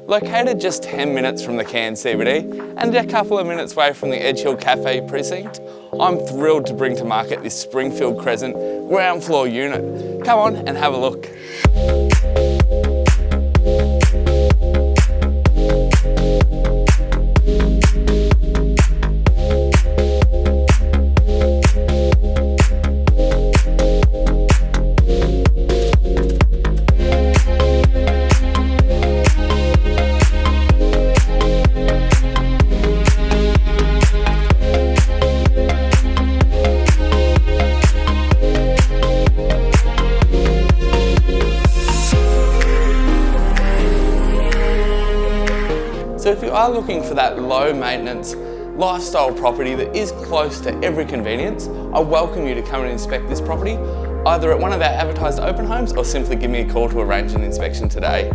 Located just 10 minutes from the Cairns CBD and a couple of minutes away from the Edge Hill Cafe precinct, I'm thrilled to bring to market this Springfield Crescent ground floor unit. Come on and have a look. So if you are looking for that low maintenance lifestyle property that is close to every convenience, I welcome you to come and inspect this property, either at one of our advertised open homes or simply give me a call to arrange an inspection today.